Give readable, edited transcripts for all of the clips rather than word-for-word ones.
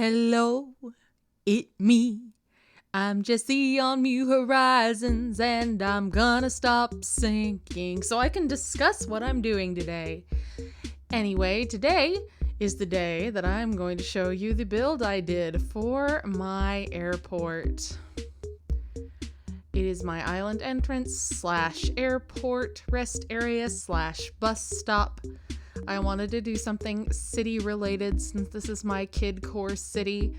Hello, it me. I'm Jessie on New Horizons, and I'm gonna stop sinking so I can discuss what I'm doing today. Anyway, today is the day that I'm going to show you the build I did for my airport. It is my island entrance / airport rest / bus stop. I wanted to do something city related since this is my Kidcore city.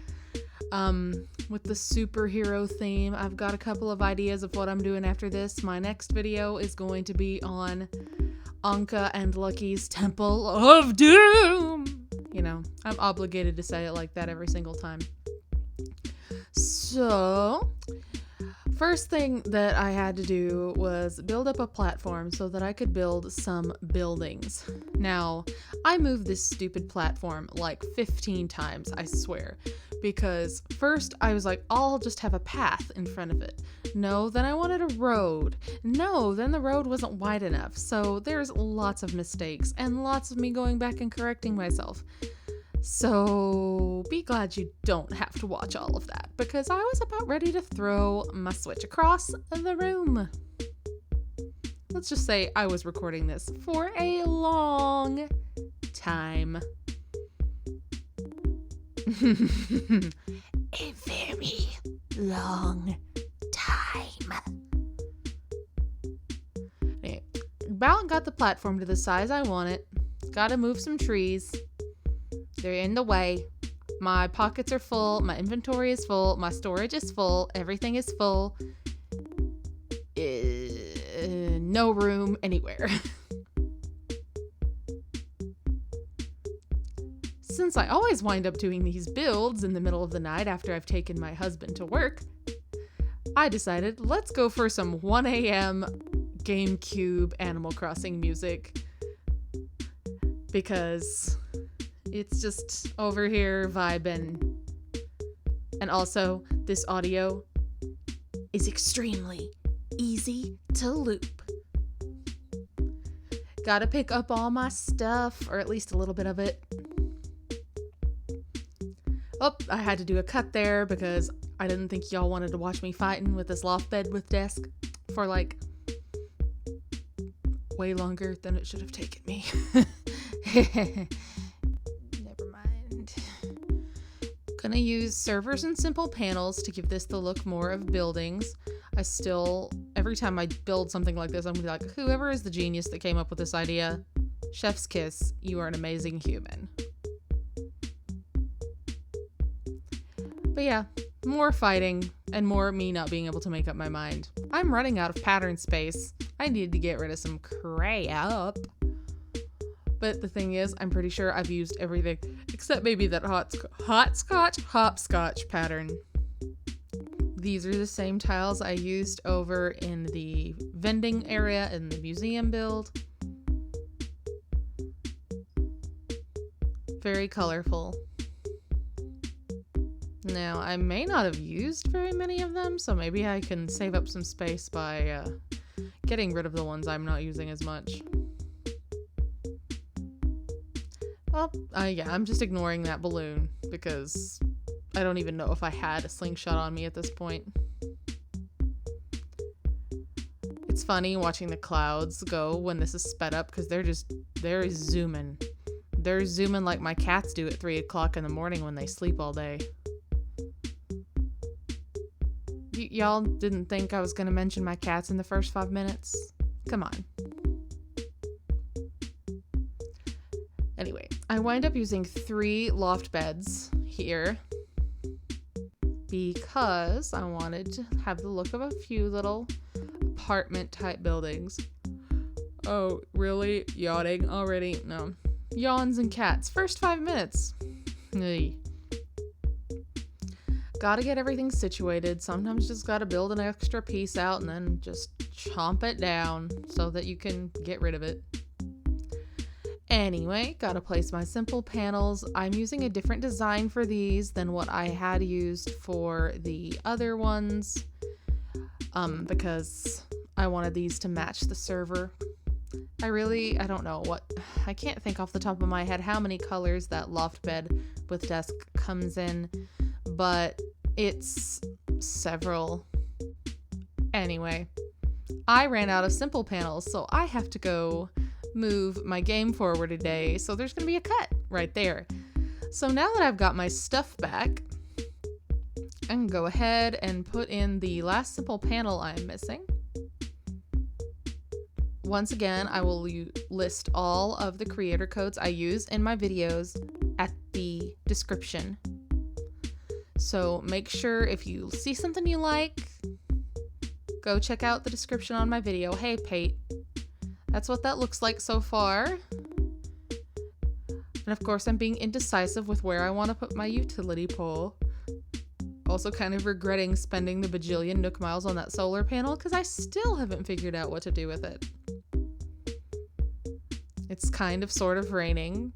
With the superhero theme. I've got a couple of ideas of what I'm doing after this. My next video is going to be on Anka and Lucky's Temple of Doom. You know, I'm obligated to say it like that every single time. So, first thing that I had to do was build up a platform so that I could build some buildings. Now, I moved this stupid platform like 15 times, I swear. Because first I was like, I'll just have a path in front of it. No, then I wanted a road. No, then the road wasn't wide enough. So there's lots of mistakes and lots of me going back and correcting myself. So be glad you don't have to watch all of that, because I was about ready to throw my Switch across the room. Let's just say I was recording this for a long time. A very long time. Anyway, about got the platform to the size I want it. Gotta move some trees. They're in the way. My pockets are full. My inventory is full. My storage is full. Everything is full. No room anywhere. Since I always wind up doing these builds in the middle of the night after I've taken my husband to work, I decided let's go for some 1 a.m. GameCube Animal Crossing music, because it's just over here vibing. And also, this audio is extremely easy to loop. Gotta pick up all my stuff, or at least a little bit of it. Oh, I had to do a cut there because I didn't think y'all wanted to watch me fighting with this loft bed with desk for like way longer than it should have taken me. Never mind. Gonna use servers and simple panels to give this the look more of buildings. Every time I build something like this, I'm gonna be like, whoever is the genius that came up with this idea, chef's kiss, you are an amazing human. But yeah, more fighting and more me not being able to make up my mind. I'm running out of pattern space. I need to get rid of some crap. But the thing is, I'm pretty sure I've used everything except maybe that hopscotch pattern. These are the same tiles I used over in the vending area in the museum build. Very colorful. Now, I may not have used very many of them, so maybe I can save up some space by getting rid of the ones I'm not using as much. Well, yeah, I'm just ignoring that balloon because I don't even know if I had a slingshot on me at this point. It's funny watching the clouds go when this is sped up because they're zooming. They're zooming like my cats do at 3 o'clock in the morning when they sleep all day. Y'all didn't think I was gonna mention my cats in the first 5 minutes? Come on. Anyway, I wind up using 3 loft beds here because I wanted to have the look of a few little apartment type buildings. Oh, really? Yawning already? No. Yawns and cats. First 5 minutes. Hey. Gotta get everything situated. Sometimes just gotta build an extra piece out and then just chomp it down so that you can get rid of it. Anyway, gotta place my simple panels. I'm using a different design for these than what I had used for the other ones, because I wanted these to match the server. I don't know I can't think off the top of my head how many colors that loft bed with desk comes in, but it's several. Anyway, I ran out of simple panels, so I have to go move my game forward today, so there's gonna be a cut right there. So now that I've got my stuff back, I can go ahead and put in the last simple panel I'm missing. Once again, I will list all of the creator codes I use in my videos at the description. So make sure if you see something you like, go check out the description on my video. Hey, Pate. That's what that looks like so far. And of course, I'm being indecisive with where I want to put my utility pole. Also kind of regretting spending the bajillion Nook miles on that solar panel because I still haven't figured out what to do with it. It's kind of sort of raining.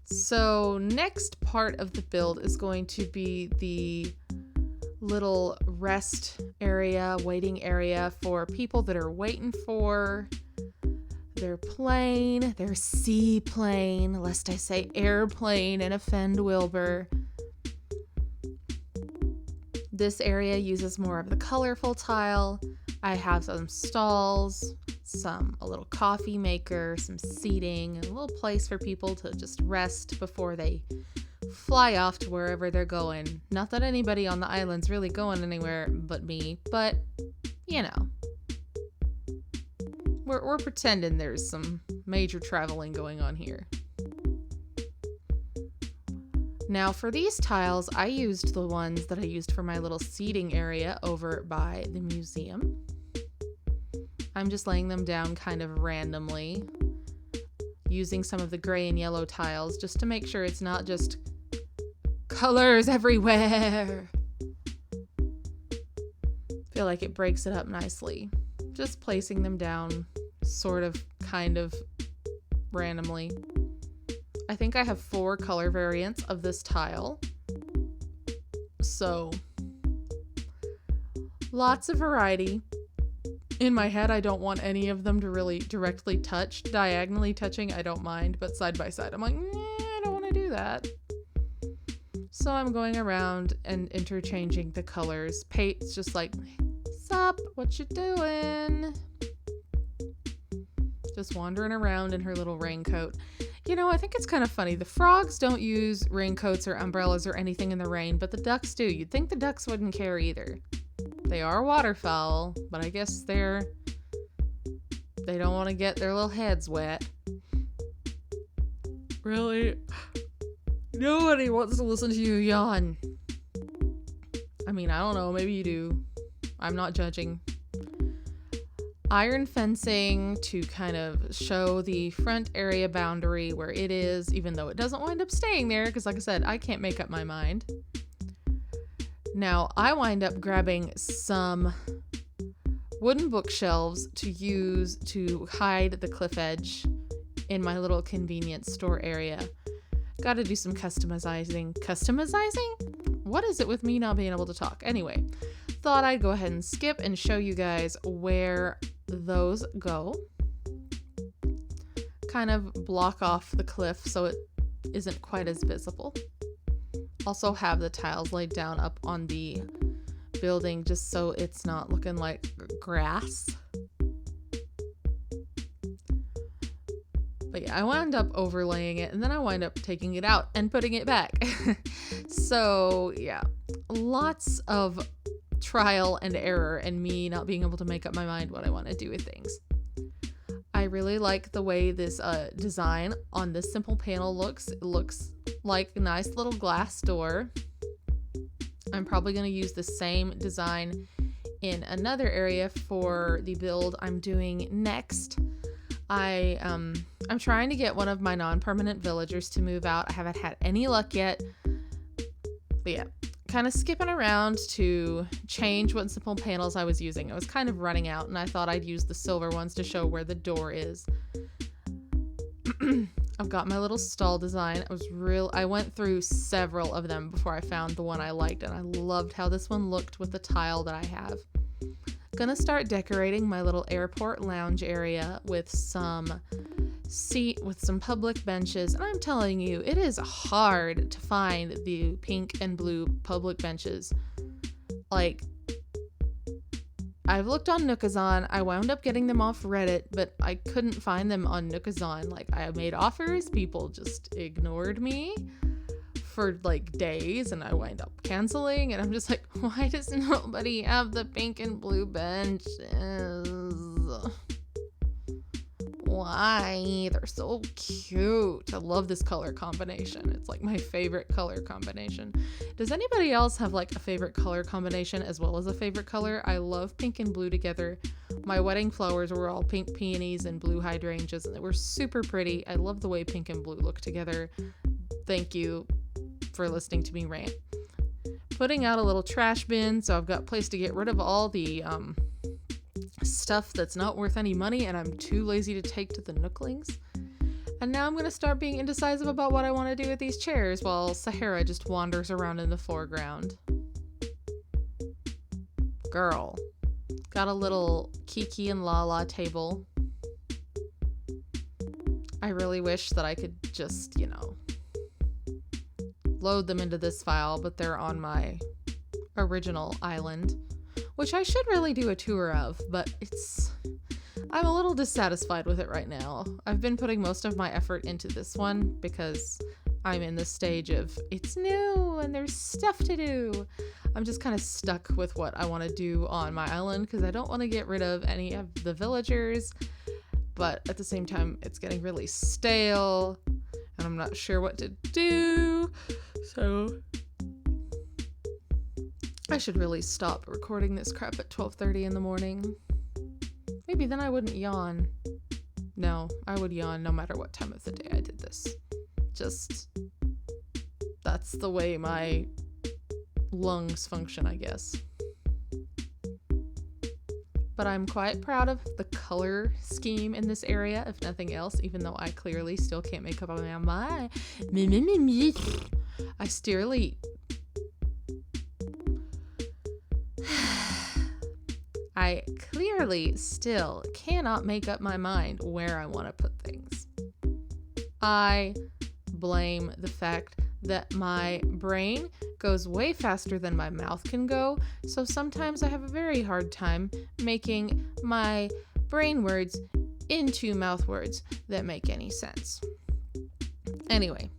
So next part of the build is going to be the little rest area, waiting area for people that are waiting for their plane, their seaplane, lest I say airplane and offend Wilbur. This area uses more of the colorful tile. I have some stalls, a little coffee maker, some seating, and a little place for people to just rest before they fly off to wherever they're going. Not that anybody on the island's really going anywhere but me, but you know. We're pretending there's some major traveling going on here. Now for these tiles, I used the ones that I used for my little seating area over by the museum. I'm just laying them down kind of randomly, using some of the gray and yellow tiles just to make sure it's not just colors everywhere. Feel like it breaks it up nicely. Just placing them down sort of, kind of randomly. I think I have 4 color variants of this tile. So, lots of variety. In my head, I don't want any of them to really directly touch. Diagonally touching, I don't mind, but side by side, I'm like, I don't want to do that. So I'm going around and interchanging the colors. Pate's just like, sup, what you doing? Just wandering around in her little raincoat. You know, I think it's kind of funny. The frogs don't use raincoats or umbrellas or anything in the rain, but the ducks do. You'd think the ducks wouldn't care either. They are waterfowl, but I guess they don't want to get their little heads wet. Really? Nobody wants to listen to you yawn. I mean, I don't know. Maybe you do. I'm not judging. Iron fencing to kind of show the front area boundary where it is, even though it doesn't wind up staying there, because like I said, I can't make up my mind. Now, I wind up grabbing some wooden bookshelves to use to hide the cliff edge in my little convenience store area. Got to do some customizing. Customizing? What is it with me not being able to talk? Anyway, thought I'd go ahead and skip and show you guys where those go. Kind of block off the cliff so it isn't quite as visible. Also have the tiles laid down up on the building just so it's not looking like grass. But yeah, I wound up overlaying it and then I wind up taking it out and putting it back. So yeah, lots of trial and error and me not being able to make up my mind what I want to do with things. I really like the way this design on this simple panel looks. It looks like a nice little glass door. I'm probably going to use the same design in another area for the build I'm doing next. I'm trying to get one of my non-permanent villagers to move out. I haven't had any luck yet. But yeah, kind of skipping around to change what simple panels I was using. I was kind of running out and I thought I'd use the silver ones to show where the door is. I've got my little stall design. I went through several of them before I found the one I liked, and I loved how this one looked with the tile that I have. Gonna start decorating my little airport lounge area with some seat with some public benches. And I'm telling you, it is hard to find the pink and blue public benches. Like, I've looked on Nookazon. I wound up getting them off Reddit, but I couldn't find them on Nookazon. Like, I made offers, people just ignored me for like days, and I wind up canceling, and I'm just like, why does nobody have the pink and blue benches? Why? They're so cute. I love this color combination. It's like my favorite color combination. Does anybody else have like a favorite color combination as well as a favorite color? I love pink and blue together. My wedding flowers were all pink peonies and blue hydrangeas, and they were super pretty. I love the way pink and blue look together. Thank you for listening to me rant. Putting out a little trash bin, so I've got a place to get rid of all the stuff that's not worth any money, and I'm too lazy to take to the Nooklings. And now I'm going to start being indecisive about what I want to do with these chairs while Sahara just wanders around in the foreground. Girl. Got a little Kiki and Lala table. I really wish that I could just, load them into this file, but they're on my original island, which I should really do a tour of, but I'm a little dissatisfied with it right now. I've been putting most of my effort into this one because I'm in the stage of it's new and there's stuff to do. I'm just kind of stuck with what I want to do on my island because I don't want to get rid of any of the villagers, but at the same time it's getting really stale and I'm not sure what to do. So I should really stop recording this crap at 12:30 in the morning. Maybe then I wouldn't yawn. No, I would yawn no matter what time of the day I did this. Just, that's the way my lungs function, I guess. But I'm quite proud of the color scheme in this area, if nothing else, even though I clearly still can't make up my mind. I clearly still cannot make up my mind where I want to put things. I blame the fact that my brain goes way faster than my mouth can go, so sometimes I have a very hard time making my brain words into mouth words that make any sense. Anyway,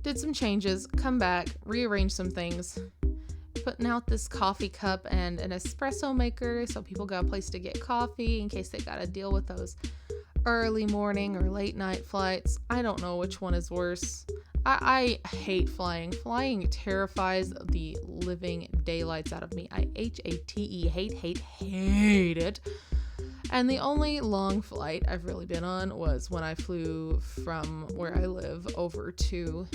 did some changes, come back, rearrange some things, putting out this coffee cup and an espresso maker so people got a place to get coffee in case they got to deal with those early morning or late night flights. I don't know which one is worse. I hate flying. Flying terrifies the living daylights out of me. I hate it. And the only long flight I've really been on was when I flew from where I live over to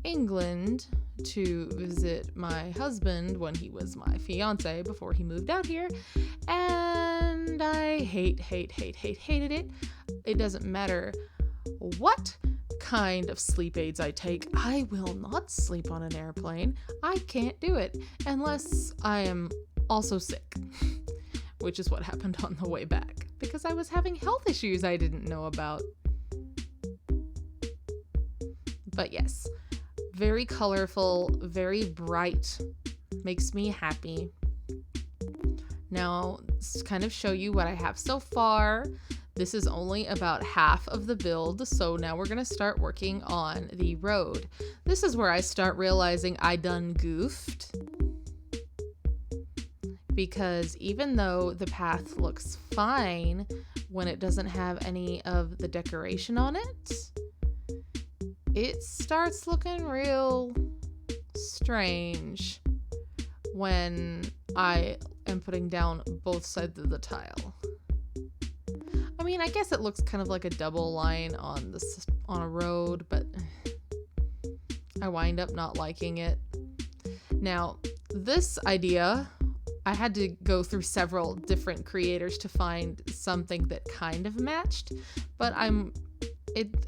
England to visit my husband when he was my fiance before he moved out here. And I hated it. It doesn't matter what kind of sleep aids I take. I will not sleep on an airplane. I can't do it unless I am also sick, which is what happened on the way back because I was having health issues I didn't know about. But yes, very colorful, very bright, makes me happy. Now, to kind of show you what I have so far, this is only about half of the build, so now we're going to start working on the road. This is where I start realizing I done goofed, because even though the path looks fine when it doesn't have any of the decoration on it, it starts looking real strange when I am putting down both sides of the tile. I mean, I guess it looks kind of like a double line on a road, but I wind up not liking it. Now, this idea, I had to go through several different creators to find something that kind of matched, but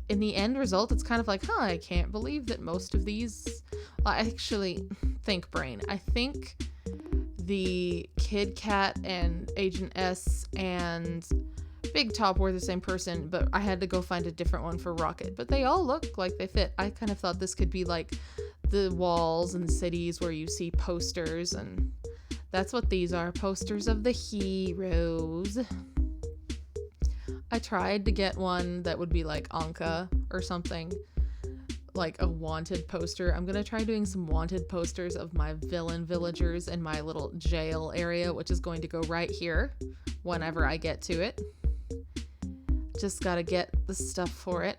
in the end result, it's kind of like, I can't believe that most of these, well, actually, think brain. I think the Kid Cat and Agent S and Big Top were the same person, but I had to go find a different one for Rocket. But they all look like they fit. I kind of thought this could be like the walls in cities where you see posters, and that's what these are, posters of the heroes. I tried to get one that would be like Anka or something, like a wanted poster. I'm gonna try doing some wanted posters of my villain villagers in my little jail area, which is going to go right here whenever I get to it. Just gotta get the stuff for it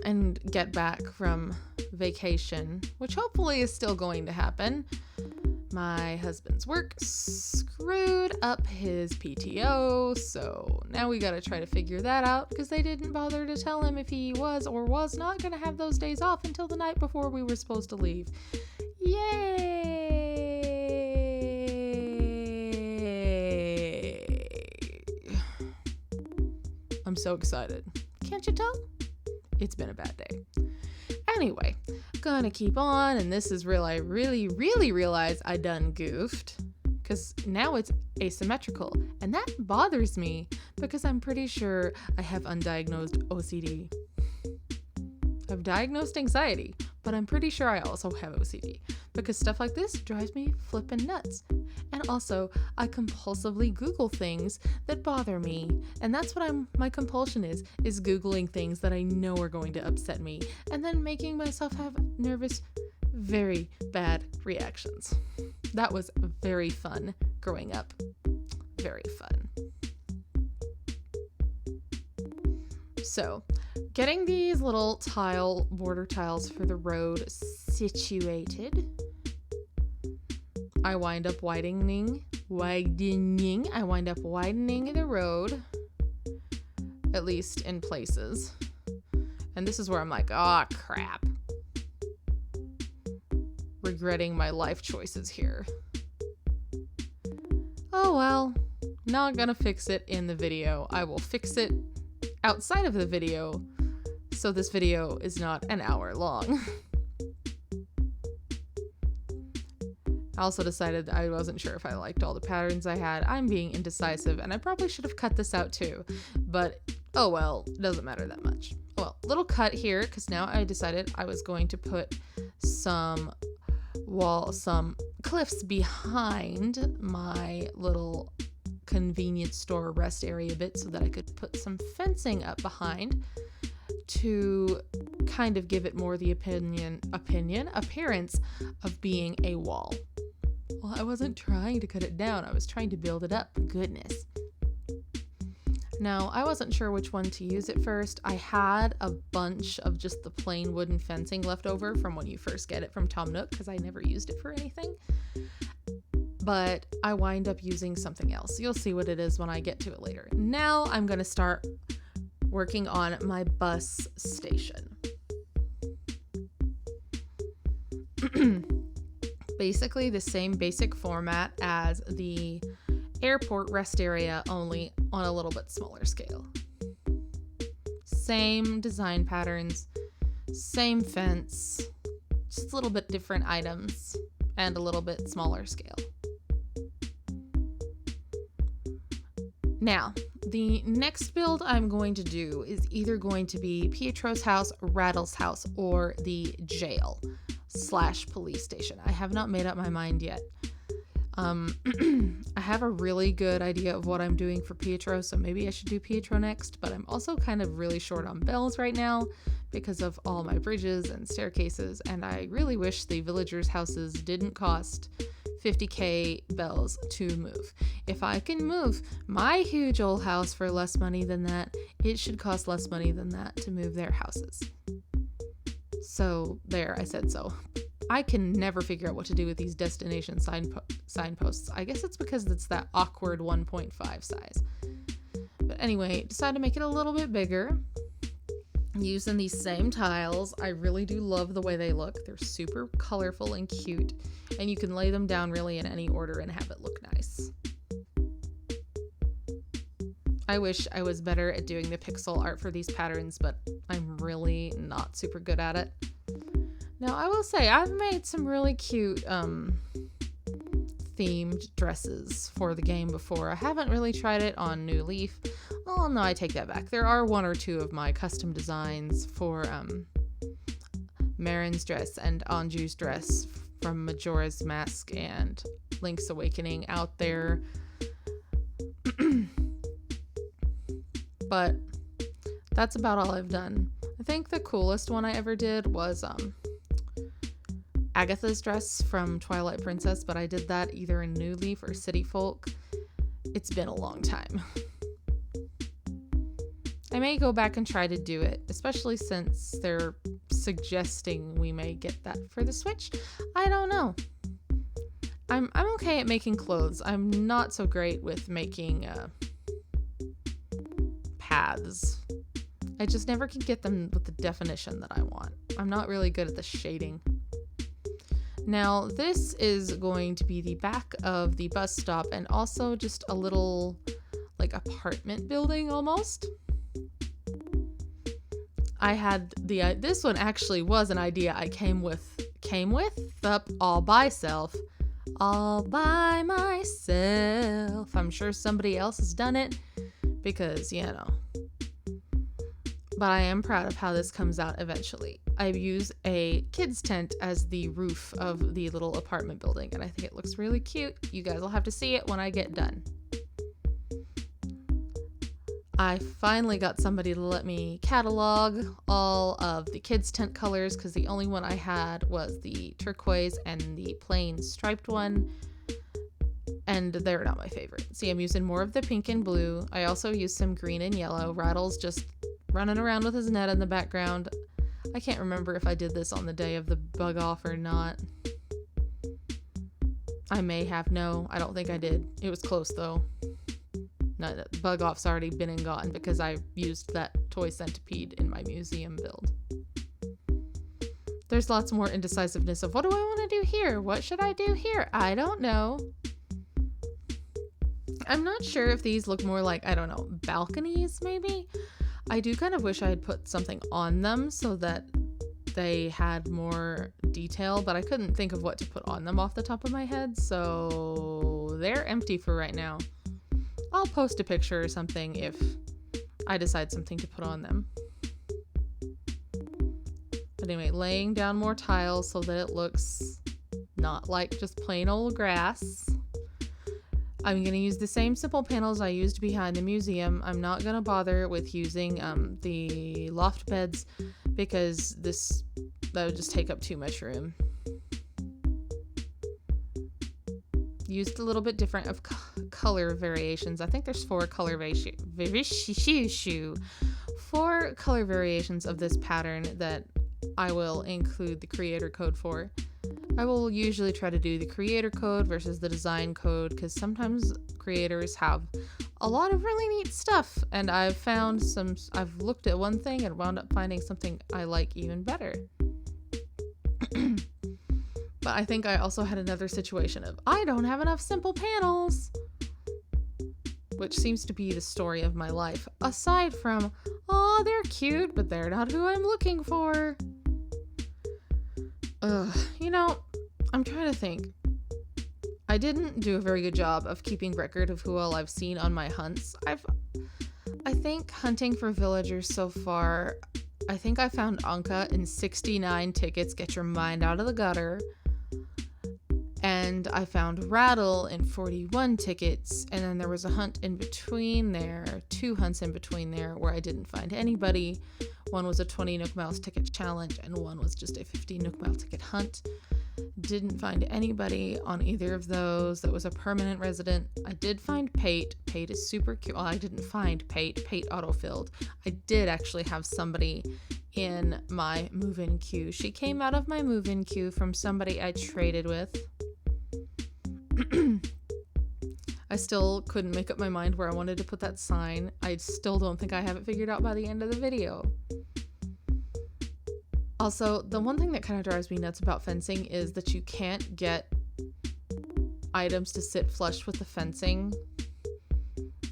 and get back from vacation, which hopefully is still going to happen. My husband's work screwed up his PTO, so now we gotta try to figure that out because they didn't bother to tell him if he was or was not gonna have those days off until the night before we were supposed to leave. Yay! I'm so excited. Can't you tell? It's been a bad day. Anyway, gonna keep on, and this is real. I really realize I done goofed because now it's asymmetrical, and that bothers me because I'm pretty sure I have undiagnosed OCD. I've diagnosed anxiety, but I'm pretty sure I also have OCD because stuff like this drives me flippin' nuts. And also, I compulsively Google things that bother me, and that's what my compulsion is Googling things that I know are going to upset me, and then making myself have nervous, very bad reactions. That was very fun growing up. Very fun. So, getting these little border tiles for the road situated, I wind up widening the road, at least in places. And this is where I'm like, oh crap. Regretting my life choices here. Oh well, not gonna fix it in the video. I will fix it outside of the video, so this video is not an hour long. I also decided I wasn't sure if I liked all the patterns I had. I'm being indecisive, and I probably should have cut this out too, but oh well, it doesn't matter that much. Well, little cut here, because now I decided I was going to put some cliffs behind my little convenience store rest area bit so that I could put some fencing up behind to kind of give it more the appearance of being a wall. Well, I wasn't trying to cut it down. I was trying to build it up. Goodness. Now, I wasn't sure which one to use at first. I had a bunch of just the plain wooden fencing left over from when you first get it from Tom Nook because I never used it for anything. But I wind up using something else. You'll see what it is when I get to it later. Now I'm going to start working on my bus station. Basically the same basic format as the airport rest area, only on a little bit smaller scale. Same design patterns, same fence, just a little bit different items, and a little bit smaller scale. Now, the next build I'm going to do is either going to be Pietro's house, Rattle's house, or the jail / police station. I have not made up my mind yet. I have a really good idea of what I'm doing for Pietro, so maybe I should do Pietro next, but I'm also kind of really short on bells right now because of all my bridges and staircases, and I really wish the villagers' houses didn't cost 50k bells to move. If I can move my huge old house for less money than that, it should cost less money than that to move their houses. So there, I said so. I can never figure out what to do with these destination signposts. I guess it's because it's that awkward 1.5 size. But anyway, decided to make it a little bit bigger using these same tiles. I really do love the way they look. They're super colorful and cute, and you can lay them down really in any order and have it look nice. I wish I was better at doing the pixel art for these patterns, but I'm really not super good at it. Now, I will say I've made some really cute themed dresses for the game before. I haven't really tried it on New Leaf. Oh no, I take that back. There are one or two of my custom designs for Marin's dress and Anju's dress from Majora's Mask and Link's Awakening out there. But that's about all I've done. I think the coolest one I ever did was Agatha's dress from Twilight Princess, but I did that either in New Leaf or City Folk. It's been a long time. I may go back and try to do it, especially since they're suggesting we may get that for the Switch. I don't know. I'm okay at making clothes. I'm not so great with making paths. I just never can get them with the definition that I want. I'm not really good at the shading. Now, this is going to be the back of the bus stop and also just a little, like, apartment building almost. I had this one actually was an idea I came with up all by myself. I'm sure somebody else has done it because, you know. But I am proud of how this comes out eventually. I use a kid's tent as the roof of the little apartment building, and I think it looks really cute. You guys will have to see it when I get done. I finally got somebody to let me catalog all of the kids' tent colors because the only one I had was the turquoise and the plain striped one, and they're not my favorite. See, I'm using more of the pink and blue. I also use some green and yellow. Rattle's just running around with his net in the background. I can't remember if I did this on the day of the bug off or not. I may have. No, I don't think I did. It was close though. No, the bug off's already been and gone because I used that toy centipede in my museum build. There's lots more indecisiveness of what do I want to do here? What should I do here? I don't know. I'm not sure if these look more like, I don't know, balconies maybe? I do kind of wish I had put something on them so that they had more detail, but I couldn't think of what to put on them off the top of my head, so they're empty for right now. I'll post a picture or something if I decide something to put on them. But anyway, laying down more tiles so that it looks not like just plain old grass. I'm going to use the same simple panels I used behind the museum. I'm not going to bother with using the loft beds because that would just take up too much room. Used a little bit different of color variations. I think there's 4 color variations of this pattern that I will include the creator code for. I will usually try to do the creator code versus the design code because sometimes creators have a lot of really neat stuff, and I've looked at one thing and wound up finding something I like even better. But I think I also had another situation of I don't have enough simple panels, which seems to be the story of my life, aside from, oh, they're cute, but they're not who I'm looking for. I'm trying to think. I didn't do a very good job of keeping record of who all I've seen on my hunts. I think hunting for villagers so far, I think I found Anka in 69 tickets, get your mind out of the gutter. And I found Rattle in 41 tickets, and then there was a hunt in between there, 2 hunts in between there where I didn't find anybody. One was a 20 Nook Miles ticket challenge, and one was just a 50 Nook Mile ticket hunt. Didn't find anybody on either of those that was a permanent resident. I did find Pate. Pate is super cute. Well, I didn't find Pate. Pate autofilled. I did actually have somebody in my move-in queue. She came out of my move-in queue from somebody I traded with. I still couldn't make up my mind where I wanted to put that sign. I still don't think I have it figured out by the end of the video. Also, the one thing that kind of drives me nuts about fencing is that you can't get items to sit flush with the fencing.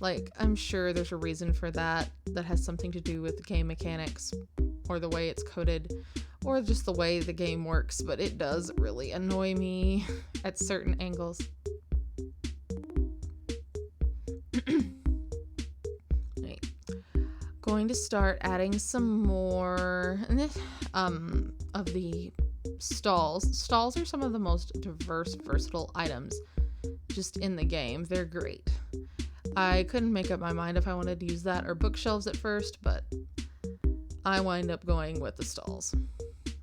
Like, I'm sure there's a reason for that has something to do with the game mechanics or the way it's coded or just the way the game works, but it does really annoy me at certain angles. going to start adding some more of the stalls. Stalls are some of the most diverse, versatile items just in the game. They're great. I couldn't make up my mind if I wanted to use that or bookshelves at first, but I wind up going with the stalls.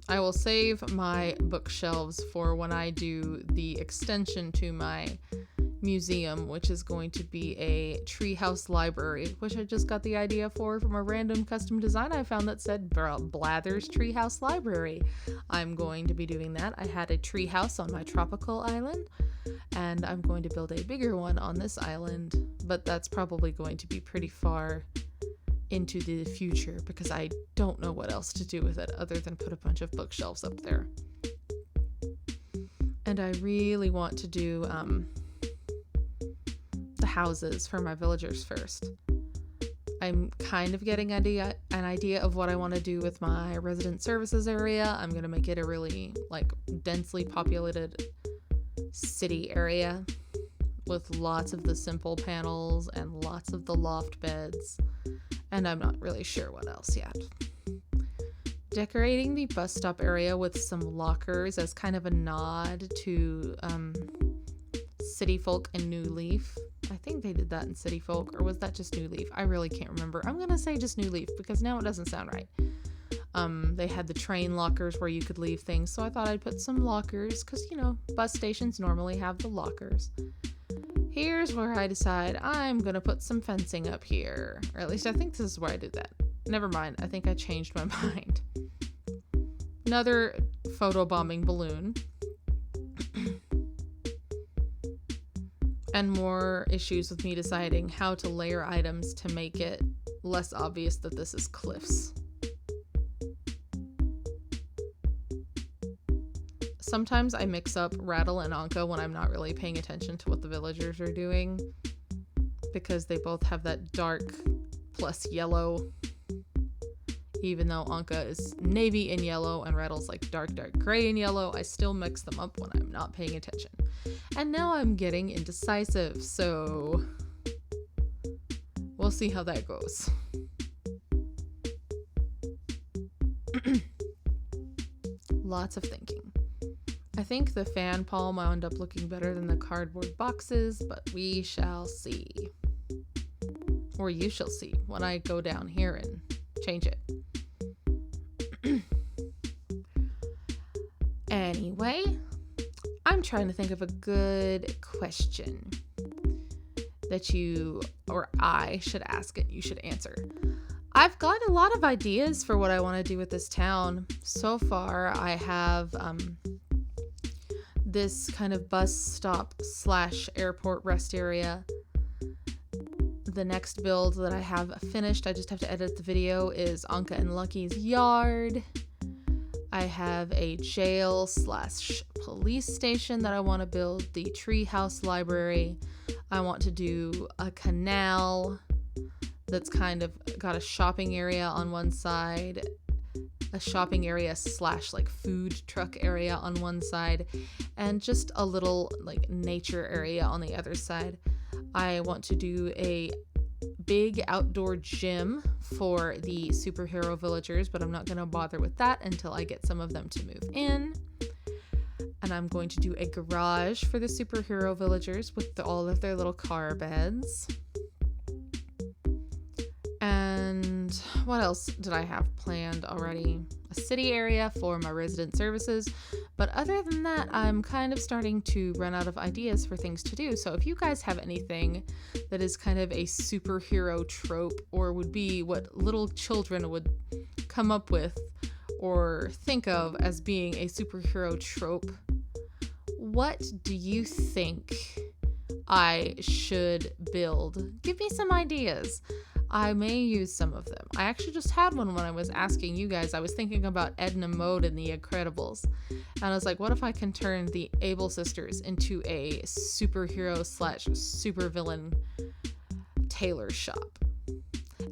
I will save my bookshelves for when I do the extension to my museum, which is going to be a treehouse library, which I just got the idea for from a random custom design I found that said Blather's Treehouse Library. I'm going to be doing that. I had a treehouse on my tropical island, and I'm going to build a bigger one on this island, but that's probably going to be pretty far into the future because I don't know what else to do with it other than put a bunch of bookshelves up there. And I really want to do the houses for my villagers first. I'm kind of getting an idea of what I want to do with my resident services area. I'm going to make it a really densely populated city area with lots of the simple panels and lots of the loft beds. And I'm not really sure what else yet. Decorating the bus stop area with some lockers as kind of a nod to City Folk and New Leaf. I think they did that in City Folk, or was that just New Leaf? I really can't remember. I'm gonna say just New Leaf because now it doesn't sound right. They had the train lockers where you could leave things, so I thought I'd put some lockers because, bus stations normally have the lockers. Here's where I decide I'm gonna put some fencing up here. Or at least I think this is where I did that. Never mind, I think I changed my mind. Another photobombing balloon. And more issues with me deciding how to layer items to make it less obvious that this is cliffs. Sometimes I mix up Rattle and Anka when I'm not really paying attention to what the villagers are doing, because they both have that dark plus yellow, even though Anka is navy and yellow and Rattle's dark gray and yellow. I still mix them up when I'm not paying attention. And now I'm getting indecisive, so we'll see how that goes. Lots of thinking. I think the fan palm wound up looking better than the cardboard boxes, but we shall see. Or you shall see when I go down here and change it. Anyway, I'm trying to think of a good question that you or I should ask and you should answer. I've got a lot of ideas for what I want to do with this town. So far, I have this kind of bus stop / airport rest area. The next build that I have finished, I just have to edit the video, is Anka and Lucky's yard. I have a jail / police station that I want to build, the treehouse library. I want to do a canal that's kind of got a shopping area on one side, a shopping area / food truck area on one side, and just a little nature area on the other side. I want to do a big outdoor gym for the superhero villagers, but I'm not going to bother with that until I get some of them to move in. And I'm going to do a garage for the superhero villagers with all of their little car beds. And what else did I have planned already? A city area for my resident services. But other than that, I'm kind of starting to run out of ideas for things to do. So if you guys have anything that is kind of a superhero trope, or would be what little children would come up with or think of as being a superhero trope, what do you think I should build? Give me some ideas. I may use some of them. I actually just had one when I was asking you guys. I was thinking about Edna Mode in The Incredibles. And I was like, what if I can turn the Able Sisters into a superhero / supervillain tailor shop?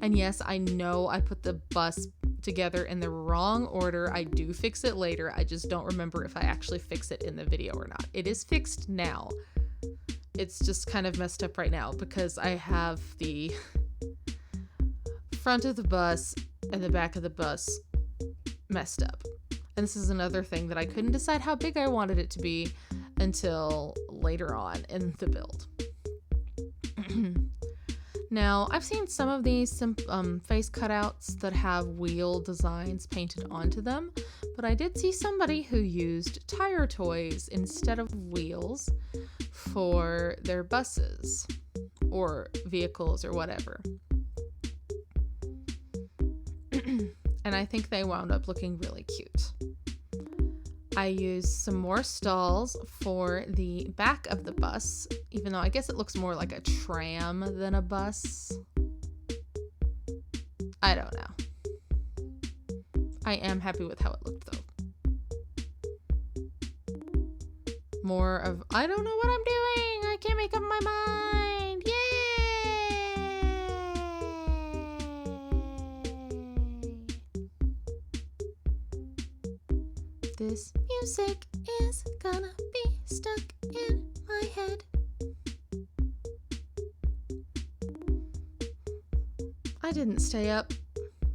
And yes, I know I put the bus together in the wrong order. I do fix it later. I just don't remember if I actually fix it in the video or not. It is fixed now. It's just kind of messed up right now because I have the front of the bus and the back of the bus messed up. And this is another thing that I couldn't decide how big I wanted it to be until later on in the build. Now, I've seen some of these face cutouts that have wheel designs painted onto them, but I did see somebody who used tire toys instead of wheels for their buses or vehicles or whatever. And I think they wound up looking really cute. I used some more stalls for the back of the bus, even though I guess it looks more like a tram than a bus. I don't know. I am happy with how it looked though. More of, I don't know what I'm doing, I can't make up my mind, yay! This music is gonna be stuck in my head. I didn't stay up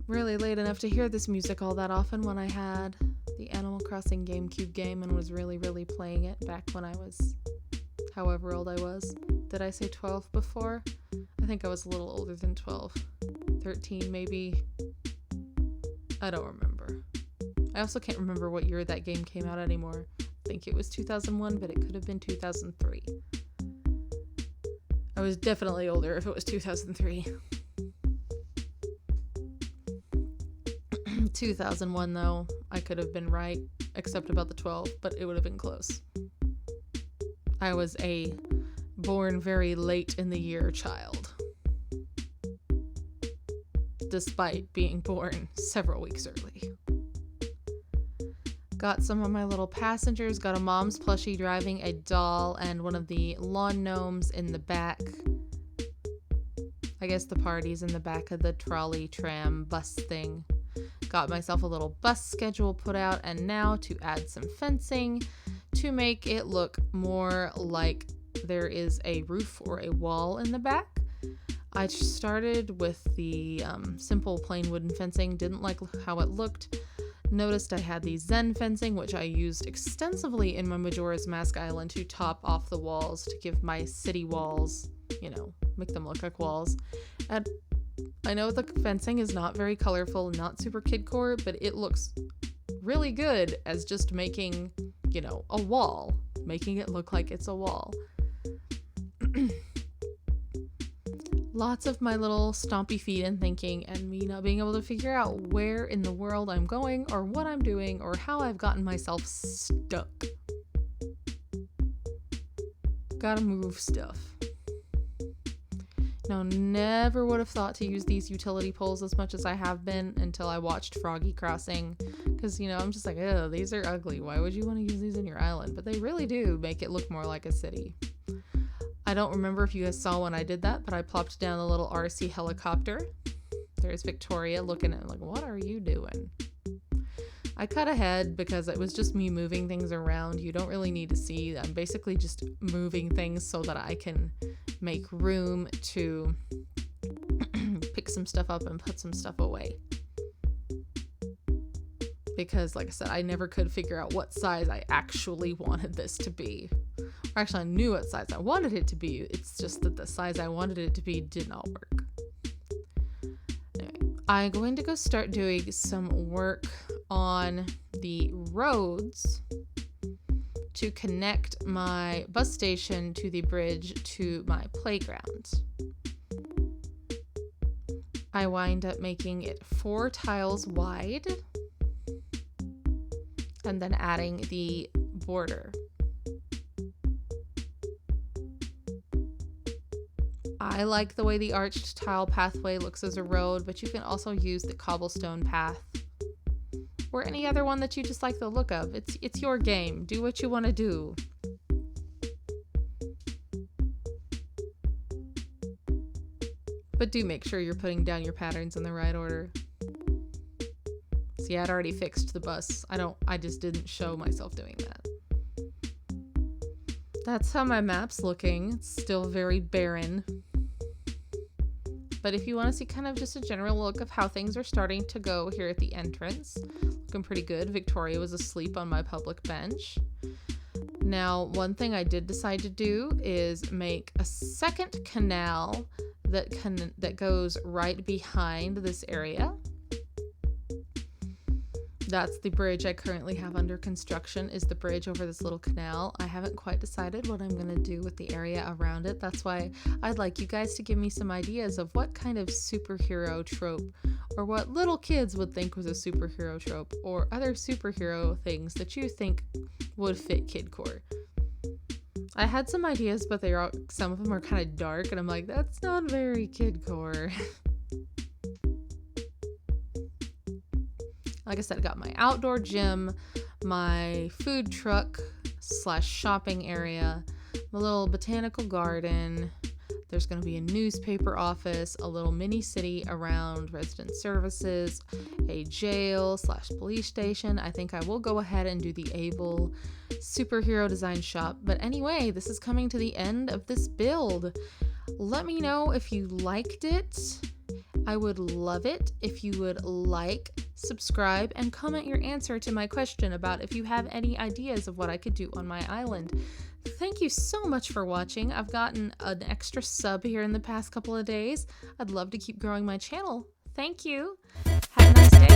really late enough to hear this music all that often when I had the Animal Crossing GameCube game and was really playing it back when I was however old I was. Did I say 12 before? I think I was a little older than 12. 13 maybe. I don't remember. I also can't remember what year that game came out anymore. I think it was 2001, but it could have been 2003. I was definitely older if it was 2003. 2001 though, I could have been right, except about the 12, but it would have been close. I was a born very late in the year child, despite being born several weeks early. Got some of my little passengers, got a mom's plushie driving a doll and one of the lawn gnomes in the back. I guess the party's in the back of the trolley, tram, bus thing. Got myself a little bus schedule put out, and now to add some fencing to make it look more like there is a roof or a wall in the back. I started with the simple plain wooden fencing, didn't like how it looked. Noticed I had the Zen fencing, which I used extensively in my Majora's Mask Island to top off the walls to give my city walls, make them look like walls. And I know the fencing is not very colorful, not super kidcore, but it looks really good as just making, a wall, making it look like it's a wall. Lots of my little stompy feet and thinking, and me not being able to figure out where in the world I'm going or what I'm doing or how I've gotten myself stuck. Gotta move stuff. Now, never would have thought to use these utility poles as much as I have been until I watched Froggy Crossing. Because, I'm just like, oh, these are ugly. Why would you want to use these in your island? But they really do make it look more like a city. I don't remember if you guys saw when I did that, but I plopped down a little RC helicopter. There's Victoria looking at me like, what are you doing? I cut ahead because it was just me moving things around. You don't really need to see. I'm basically just moving things so that I can make room to pick some stuff up and put some stuff away. Because, like I said, I never could figure out what size I actually wanted this to be. Or actually, I knew what size I wanted it to be. It's just that the size I wanted it to be did not work. Anyway, I'm going to go start doing some work on the roads to connect my bus station to the bridge to my playground. I wind up making it 4 tiles wide and then adding the border. I like the way the arched tile pathway looks as a road, but you can also use the cobblestone path or any other one that you just like the look of. It's your game. Do what you want to do. But do make sure you're putting down your patterns in the right order. See, I'd already fixed the bus. I just didn't show myself doing that. That's how my map's looking. It's still very barren. But if you want to see kind of just a general look of how things are starting to go here at the entrance, looking pretty good. Victoria was asleep on my public bench. Now, one thing I did decide to do is make a second canal that goes right behind this area. That's the bridge I currently have under construction, is the bridge over this little canal. I haven't quite decided what I'm going to do with the area around it. That's why I'd like you guys to give me some ideas of what kind of superhero trope, or what little kids would think was a superhero trope, or other superhero things that you think would fit Kidcore. I had some ideas, but some of them are kind of dark, and I'm like, that's not very Kidcore. Like I said, I got my outdoor gym, my food truck / shopping area, my little botanical garden. There's going to be a newspaper office, a little mini city around resident services, a jail / police station. I think I will go ahead and do the Able superhero design shop. But anyway, this is coming to the end of this build. Let me know if you liked it. I would love it if you would like, subscribe, and comment your answer to my question about if you have any ideas of what I could do on my island. Thank you so much for watching. I've gotten an extra sub here in the past couple of days. I'd love to keep growing my channel. Thank you. Have a nice day.